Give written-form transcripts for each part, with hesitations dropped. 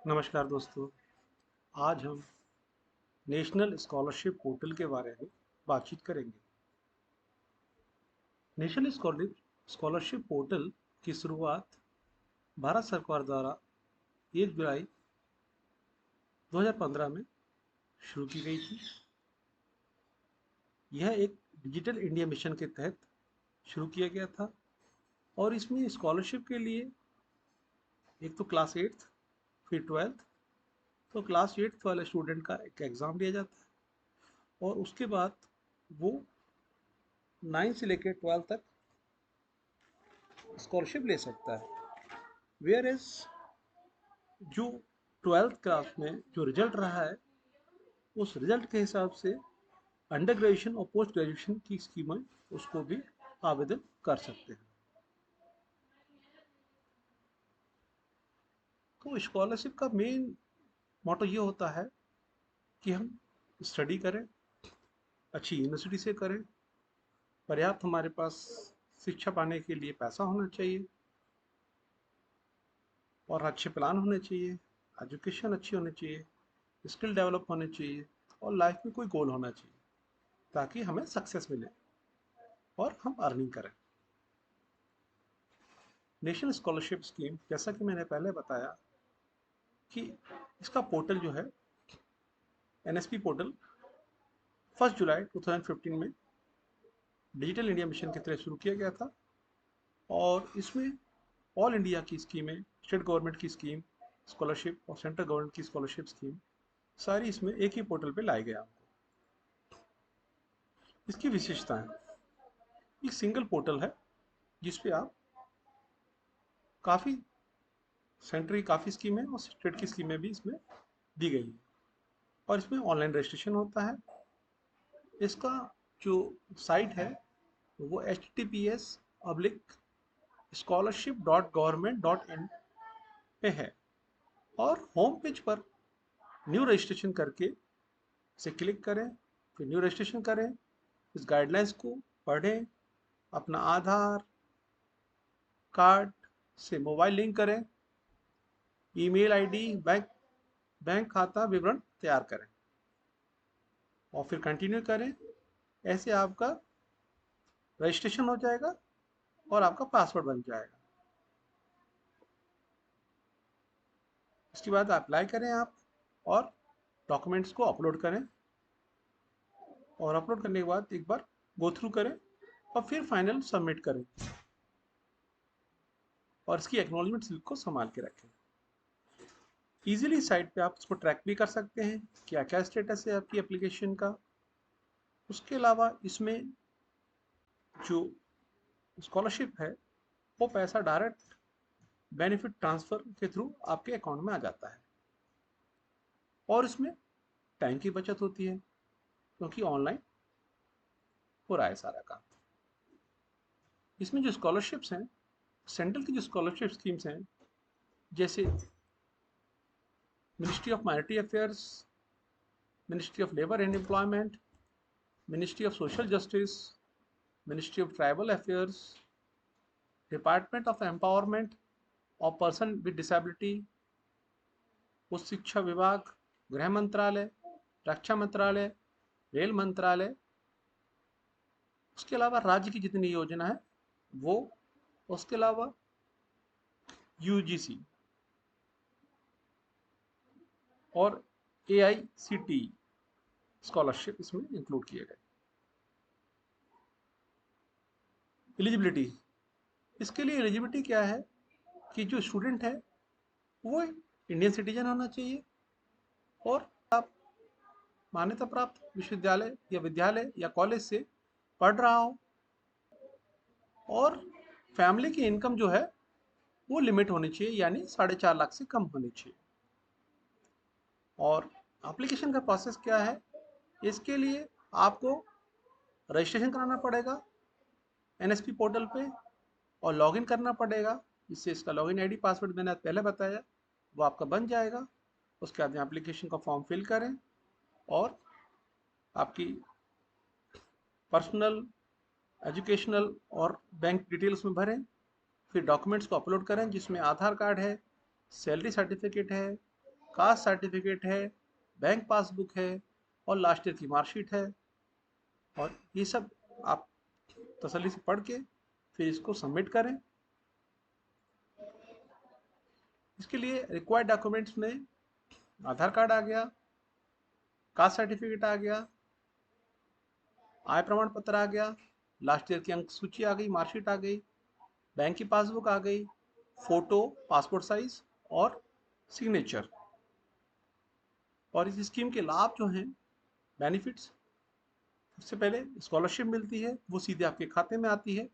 नमस्कार दोस्तों। आज हम नेशनल स्कॉलरशिप पोर्टल के बारे में बातचीत करेंगे। नेशनल स्कॉलरशिप पोर्टल की शुरुआत भारत सरकार द्वारा 1 जुलाई 2015 में शुरू की गई थी। यह एक डिजिटल इंडिया मिशन के तहत शुरू किया गया था और इसमें स्कॉलरशिप के लिए एक तो क्लास 8th फिर 12th। तो क्लास 8th वाले स्टूडेंट का एक एग्ज़ाम लिया जाता है और उसके बाद वो 9 से लेकर 12 तक स्कॉलरशिप ले सकता है। वेयर एज जो 12th क्लास में जो रिजल्ट रहा है उस रिजल्ट के हिसाब से अंडर ग्रेजुएशन और पोस्ट ग्रेजुएशन की स्कीमें उसको भी आवेदन कर सकते हैं। तो स्कॉलरशिप का मेन मोटो ये होता है कि हम स्टडी करें, अच्छी यूनिवर्सिटी से करें, पर्याप्त हमारे पास शिक्षा पाने के लिए पैसा होना चाहिए और अच्छे प्लान होने चाहिए, एजुकेशन अच्छी होनी चाहिए, स्किल डेवलप होने चाहिए और लाइफ में कोई गोल होना चाहिए ताकि हमें सक्सेस मिले और हम अर्निंग करें। नेशनल स्कॉलरशिप स्कीम, जैसा कि मैंने पहले बताया कि इसका पोर्टल जो है एनएसपी पोर्टल 1 जुलाई 2015 में डिजिटल इंडिया मिशन के तहत शुरू किया गया था और इसमें ऑल इंडिया की स्कीमें, स्टेट गवर्नमेंट की स्कीम स्कॉलरशिप और सेंट्रल गवर्नमेंट की स्कॉलरशिप स्कीम सारी इसमें एक ही पोर्टल पे लाई गया। इसकी विशेषताएं, एक सिंगल पोर्टल है जिसपे आप काफ़ी सेंट्रल की काफ़ी स्कीमें और स्टेट की स्कीमें भी इसमें दी गई है और इसमें ऑनलाइन रजिस्ट्रेशन होता है। इसका जो साइट है वो https://scholarship.government.in पे है और होम पेज पर न्यू रजिस्ट्रेशन करके इसे क्लिक करें, फिर न्यू रजिस्ट्रेशन करें, इस गाइडलाइंस को पढ़ें, अपना आधार कार्ड से मोबाइल लिंक करें, ईमेल आईडी, बैंक खाता विवरण तैयार करें और फिर कंटिन्यू करें। ऐसे आपका रजिस्ट्रेशन हो जाएगा और आपका पासवर्ड बन जाएगा। इसके बाद अप्लाई करें आप और डॉक्यूमेंट्स को अपलोड करें और अपलोड करने के बाद एक बार गो थ्रू करें और फिर फाइनल सबमिट करें और इसकी एक्नॉलेजमेंट स्लिप को संभाल के रखें। इजीली साइट पे आप इसको ट्रैक भी कर सकते हैं, क्या क्या स्टेटस है आपकी एप्लीकेशन का। उसके अलावा इसमें जो स्कॉलरशिप है वो पैसा डायरेक्ट बेनिफिट ट्रांसफ़र के थ्रू आपके अकाउंट में आ जाता है और इसमें टाइम की बचत होती है क्योंकि ऑनलाइन हो रहा है सारा काम। इसमें जो स्कॉलरशिप्स हैं, सेंट्रल की जो स्कॉलरशिप स्कीम्स हैं, जैसे ministry of minority affairs, ministry of labour and employment, ministry of social justice, ministry of tribal affairs, department of empowerment of person with disability, उच्च शिक्षा विभाग, गृह मंत्रालय, रक्षा मंत्रालय, रेल मंत्रालय, उसके अलावा राज्य की जितनी योजना है वो, उसके अलावा यूजीसी और एआईसीटीई स्कॉलरशिप इसमें इंक्लूड किए गए। एलिजिबिलिटी, इसके लिए एलिजिबिलिटी क्या है कि जो स्टूडेंट है वो इंडियन सिटीजन होना चाहिए और आप मान्यता प्राप्त विश्वविद्यालय या कॉलेज से पढ़ रहा हो और फैमिली की इनकम जो है वो लिमिट होनी चाहिए, यानी 4.5 लाख से कम होनी चाहिए। और एप्लीकेशन का प्रोसेस क्या है, इसके लिए आपको रजिस्ट्रेशन कराना पड़ेगा एनएसपी पोर्टल पे और लॉगिन करना पड़ेगा। इससे इसका लॉगिन आईडी पासवर्ड मैंने पहले बताया वो आपका बन जाएगा। उसके बाद में एप्लीकेशन का फॉर्म फिल करें और आपकी पर्सनल, एजुकेशनल और बैंक डिटेल्स में भरें, फिर डॉक्यूमेंट्स को अपलोड करें जिसमें आधार कार्ड है, सैलरी सर्टिफिकेट है, कास्ट सर्टिफिकेट है, बैंक पासबुक है और लास्ट ईयर की मार्कशीट है। और ये सब आप तसल्ली से पढ़ के फिर इसको सबमिट करें। इसके लिए रिक्वायर्ड डॉक्यूमेंट्स में आधार कार्ड आ गया, कास्ट सर्टिफिकेट आ गया, आय प्रमाण पत्र आ गया, लास्ट ईयर की अंक सूची आ गई, मार्कशीट आ गई, बैंक की पासबुक आ गई, फोटो पासपोर्ट साइज और सिग्नेचर। और इस स्कीम के लाभ जो हैं, बेनिफिट्स, सबसे पहले स्कॉलरशिप मिलती है, वो सीधे आपके खाते में आती है,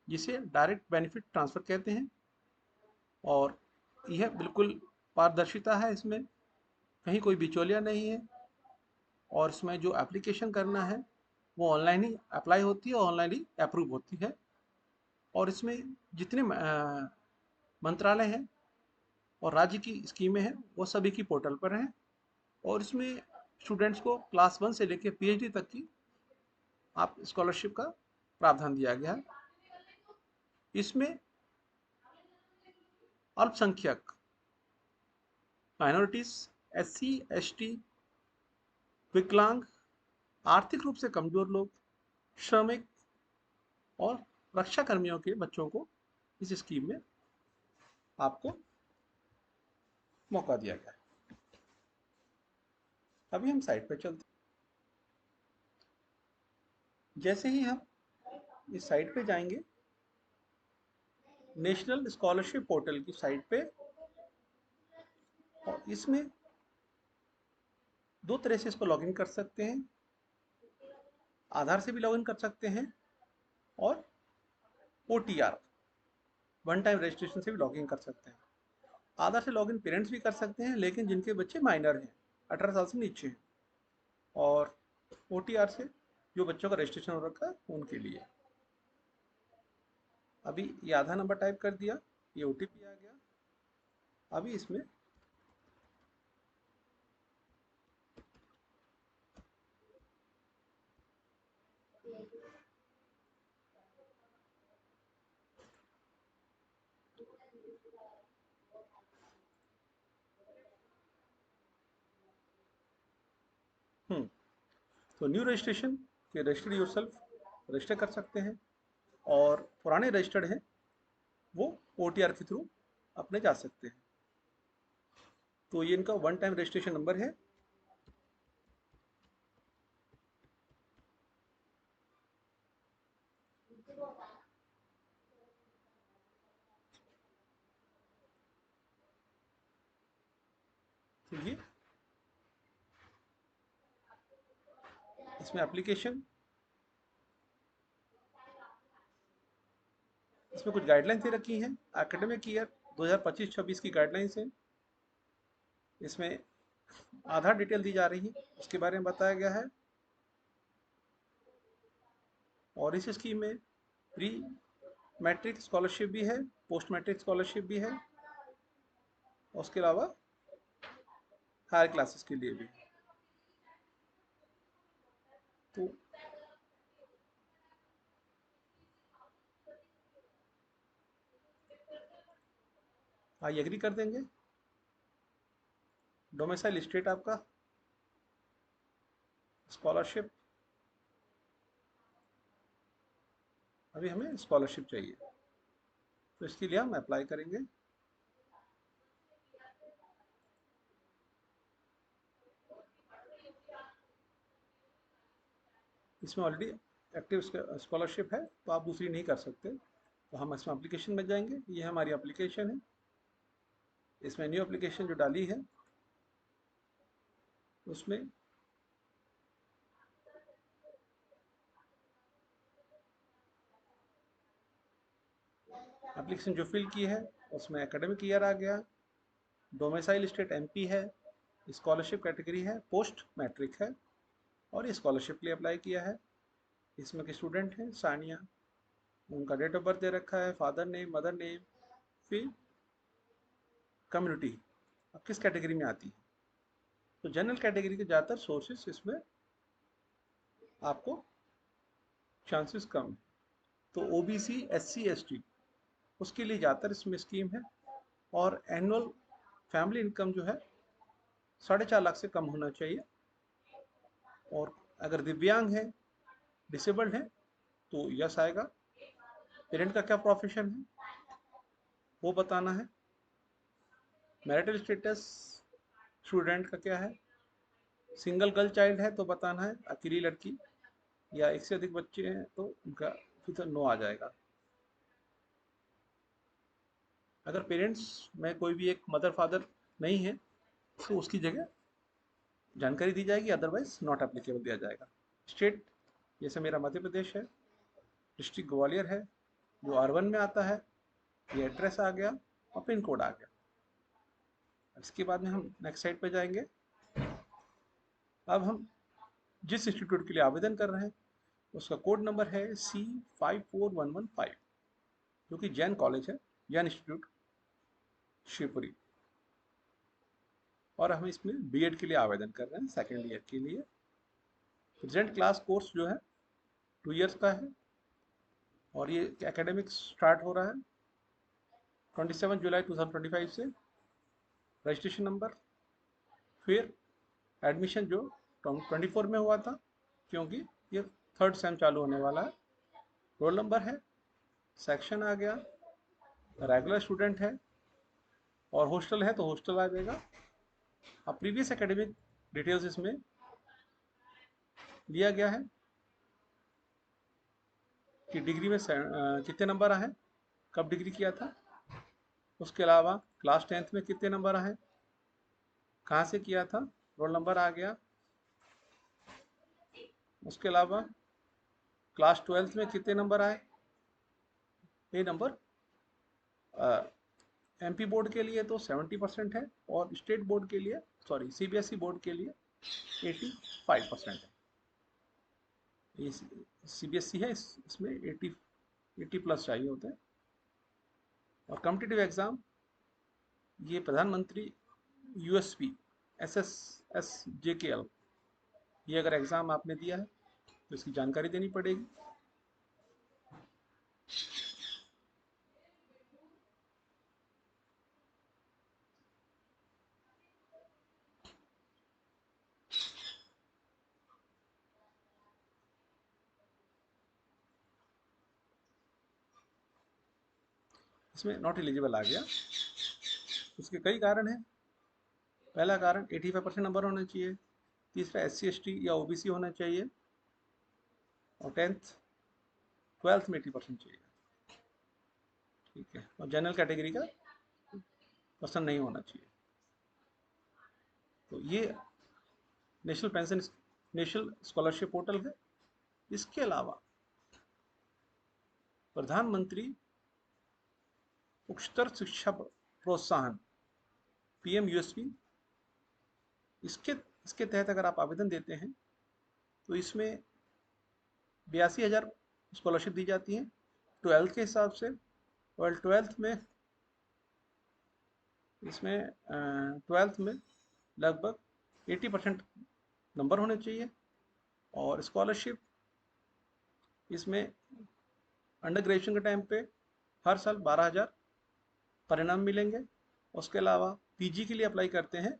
जिसे डायरेक्ट बेनिफिट ट्रांसफ़र कहते हैं। और यह बिल्कुल पारदर्शिता है, इसमें कहीं कोई बिचौलिया नहीं है। और इसमें जो एप्लीकेशन करना है वो ऑनलाइन ही अप्लाई होती है, ऑनलाइन ही अप्रूव होती है। और इसमें जितने मंत्रालय हैं और राज्य की स्कीमें हैं वो सभी की पोर्टल पर हैं। और इसमें स्टूडेंट्स को क्लास 1 से लेकर PhD तक की आप स्कॉलरशिप का प्रावधान दिया गया है। इसमें अल्पसंख्यक, माइनॉरिटीज, SC ST, विकलांग, आर्थिक रूप से कमजोर लोग, श्रमिक और रक्षा कर्मियों के बच्चों को इस स्कीम में आपको मौका दिया गया है। अभी हम साइट पर चलते हैं। जैसे ही हम इस साइट पे जाएंगे, नेशनल स्कॉलरशिप पोर्टल की साइट पे, और इसमें दो तरह से इसको लॉगिन कर सकते हैं। आधार से भी लॉगिन कर सकते हैं और OTR, वन टाइम रजिस्ट्रेशन से भी लॉगिन कर सकते हैं। आधार से लॉगिन पेरेंट्स भी कर सकते हैं, लेकिन जिनके बच्चे माइनर हैं, 18 साल से नीचे हैं। और OTR से जो बच्चों का रजिस्ट्रेशन हो रखा है उनके लिए। अभी ये आधार नंबर टाइप कर दिया, ये OTP आ गया। अभी इसमें तो न्यू रजिस्ट्रेशन के रजिस्टर्ड योरसेल्फ रजिस्टर कर सकते हैं, और पुराने रजिस्टर्ड हैं वो OTR के थ्रू अपने जा सकते हैं। तो ये इनका वन टाइम रजिस्ट्रेशन नंबर है। तो ये इसमें एप्लीकेशन, इसमें कुछ गाइडलाइंस दे रखी हैं। एकेडमिक ईयर 2025-26 की गाइडलाइंस है। इसमें आधार डिटेल दी जा रही है, उसके बारे में बताया गया है। और इस स्कीम में प्री मैट्रिक स्कॉलरशिप भी है, पोस्ट मैट्रिक स्कॉलरशिप भी है, और उसके अलावा हायर क्लासेस के लिए भी। तो आई एग्री कर देंगे। डोमिसाइल स्टेट आपका, स्कॉलरशिप, अभी हमें स्कॉलरशिप चाहिए तो इसके लिए हम अप्लाई करेंगे। इसमें ऑलरेडी एक्टिव स्कॉलरशिप है तो आप दूसरी नहीं कर सकते, तो हम इसमें एप्लीकेशन में जाएंगे। ये हमारी एप्लीकेशन है। इसमें न्यू एप्लीकेशन जो डाली है उसमें एप्लीकेशन जो फिल की है उसमें एकेडमिक ईयर आ गया, डोमिसाइल स्टेट MP है, स्कॉलरशिप कैटेगरी है पोस्ट मैट्रिक है, और ये स्कॉलरशिप के लिए अप्लाई किया है। इसमें के स्टूडेंट हैं सानिया, उनका डेट ऑफ बर्थ दे रखा है, फादर नेम, मदर नेम, फिर कम्युनिटी अब किस कैटेगरी में आती है। तो जनरल कैटेगरी के ज़्यादातर सोर्सेस इसमें आपको चांसेस कम है। तो OBC SC ST उसके लिए ज़्यादातर इसमें स्कीम है। और एनुअल फैमिली इनकम जो है 4.5 लाख से कम होना चाहिए। और अगर दिव्यांग है, डिसेबल्ड है, तो यस आएगा। पेरेंट का क्या प्रोफेशन है वो बताना है। मैरिटल स्टेटस स्टूडेंट का क्या है। सिंगल गर्ल चाइल्ड है तो बताना है, अकेली लड़की या एक से अधिक बच्चे हैं तो उनका फिर तो नो आ जाएगा। अगर पेरेंट्स में कोई भी एक मदर फादर नहीं है तो उसकी जगह जानकारी दी जाएगी, अदरवाइज नॉट एप्लीकेबल दिया जाएगा। स्टेट जैसे मेरा मध्य प्रदेश है, डिस्ट्रिक्ट ग्वालियर है जो R1 में आता है, ये एड्रेस आ गया और पिन कोड आ गया। इसके बाद में हम नेक्स्ट साइड पे जाएंगे। अब हम जिस इंस्टीट्यूट के लिए आवेदन कर रहे हैं उसका कोड नंबर है C54115, जो कि जैन कॉलेज है, जैन इंस्टीट्यूट शिवपुरी। और हम इसमें B.Ed के लिए आवेदन कर रहे हैं, सेकेंड ईयर के लिए। प्रेजेंट क्लास कोर्स जो है 2 इयर्स का है और ये एकेडमिक स्टार्ट हो रहा है 27 जुलाई 2025 से। रजिस्ट्रेशन नंबर, फिर एडमिशन जो 24 में हुआ था, क्योंकि ये 3rd सेम चालू होने वाला है। रोल नंबर है, सेक्शन आ गया, रेगुलर स्टूडेंट है और हॉस्टल है तो हॉस्टल आ जाएगा। अब प्रीवियस एकेडमिक डिटेल्स इसमें दिया गया है कि डिग्री में कितने नंबर आए, कब डिग्री किया था, उसके अलावा क्लास 10th में कितने नंबर आए, कहाँ से किया था, रोल नंबर आ गया। उसके अलावा क्लास 12th में कितने नंबर आए, ये नंबर MP बोर्ड के लिए तो 70% है और स्टेट बोर्ड के लिए, सॉरी CBSE बोर्ड के लिए 85% है। ये CBSE है, इसमें 80 प्लस चाहिए होते हैं। और कॉम्पिटिटिव एग्ज़ाम ये प्रधानमंत्री USP SSSJKL, ये अगर एग्ज़ाम आपने दिया है तो इसकी जानकारी देनी पड़ेगी। इसमें नॉट एलिजिबल आ गया, उसके कई कारण हैं। पहला कारण 85% नंबर होना चाहिए, तीसरा SC ST या OBC होना चाहिए, और 12th में 80% चाहिए, ठीक है। और जनरल कैटेगरी का पर्सन नहीं होना चाहिए। तो ये नेशनल स्कॉलरशिप पोर्टल है। इसके अलावा प्रधानमंत्री उच्चतर शिक्षा प्रोत्साहन PMUSP, इसके तहत अगर आप आवेदन देते हैं तो इसमें 82,000 स्कॉलरशिप दी जाती है 12th के हिसाब से। और 12th में इसमें 12th में लगभग 80% नंबर होने चाहिए। और स्कॉलरशिप इसमें अंडर ग्रेजुएशन के टाइम पे हर साल 12,000 परिणाम मिलेंगे। उसके अलावा PG के लिए अप्लाई करते हैं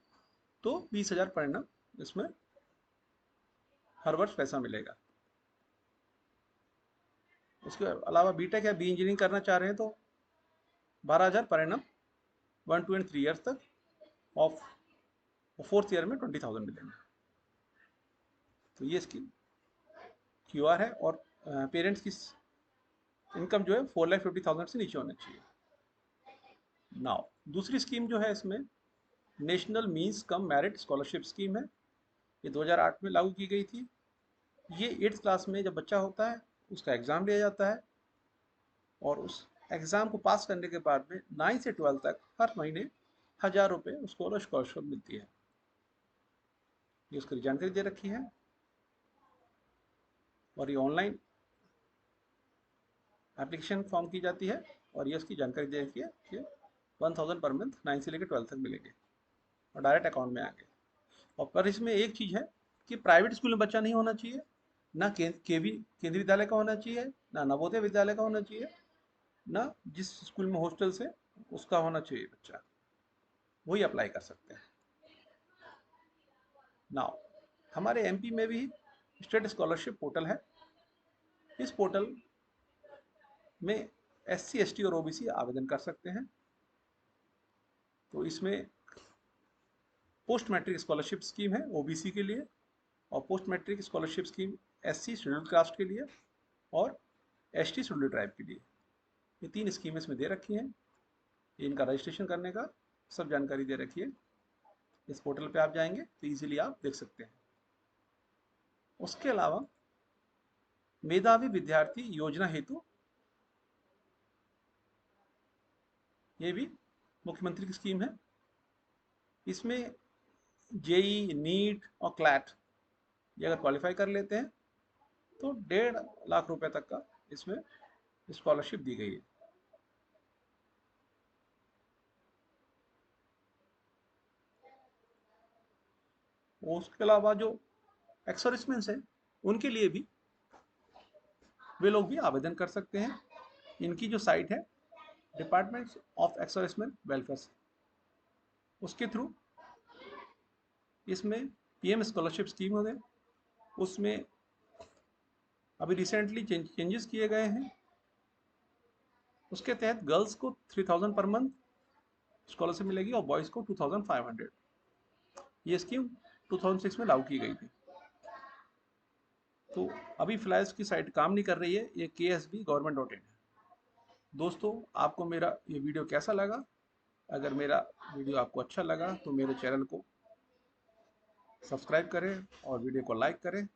तो 20,000 परिणाम इसमें हर वर्ष पैसा मिलेगा। उसके अलावा B.Tech या B इंजीनियरिंग करना चाह रहे हैं तो 12,000 परिणाम 1, 2 and 3 ईयर्स तक, ऑफ 4th ईयर में 20,000 मिलेंगे। तो ये इसकी QR है। और पेरेंट्स की इनकम जो है 4,50,000 से नीचे होना चाहिए। नाउ दूसरी स्कीम जो है इसमें national means cum merit scholarship scheme है। ये 2008 में लागू की गई थी। ये 8th क्लास में जब बच्चा होता है उसका एग्ज़ाम लिया जाता है और उस एग्ज़ाम को पास करने के बाद में 9 से 12 तक हर महीने 1,000 रुपये उसको स्कॉलरशिप मिलती है। ये उसकी जानकारी दे रखी है और ये ऑनलाइन एप्लीकेशन फॉर्म की जाती है और ये उसकी जानकारी दे रखी है कि 1,000 पर मंथ 9 से लेकर 12 तक मिलेंगे और डायरेक्ट अकाउंट में आएंगे। और पर इसमें एक चीज़ है कि प्राइवेट स्कूल में बच्चा नहीं होना चाहिए, ना केंद्रीय विद्यालय का होना चाहिए, ना नवोदय विद्यालय का होना चाहिए, ना जिस स्कूल में हॉस्टल से उसका होना चाहिए बच्चा, वही अप्लाई कर सकते हैं। नाउ हमारे एमपी में भी स्टेट स्कॉलरशिप पोर्टल है। इस पोर्टल में SC ST और OBC आवेदन कर सकते हैं। तो इसमें पोस्ट मैट्रिक स्कॉलरशिप स्कीम है OBC के लिए, और post matric scholarship scheme SC scheduled caste के लिए और ST शेड्यूल्ड ट्राइब के लिए। ये 3 स्कीमें इसमें दे रखी हैं। इनका रजिस्ट्रेशन करने का सब जानकारी दे रखी है। इस पोर्टल पे आप जाएंगे तो इजीली आप देख सकते हैं। उसके अलावा मेधावी विद्यार्थी योजना हेतु, ये भी मुख्यमंत्री की स्कीम है। इसमें JEE, नीट और क्लैट ये अगर क्वालिफाई कर लेते हैं तो 1.5 लाख रुपए तक का इसमें स्कॉलरशिप दी गई है। उसके अलावा जो एक्स सर्विसमैन हैं उनके लिए भी वे लोग भी आवेदन कर सकते हैं। इनकी जो साइट है department of ex serviceman welfare, उसके थ्रू इसमें PM स्कॉलरशिप स्कीम हो गए, उसमें अभी रिसेंटली चेंजेस किए गए हैं। उसके तहत गर्ल्स को 3000 पर मंथ स्कॉलरशिप मिलेगी और बॉयज़ को 2500। ये स्कीम 2006 में लागू की गई थी। तो अभी फिलहाल इसकी साइट काम नहीं कर रही है, ये KSB-government.in है। दोस्तों, आपको मेरा ये वीडियो कैसा लगा? अगर मेरा वीडियो आपको अच्छा लगा तो मेरे चैनल को सब्सक्राइब करें और वीडियो को लाइक करें।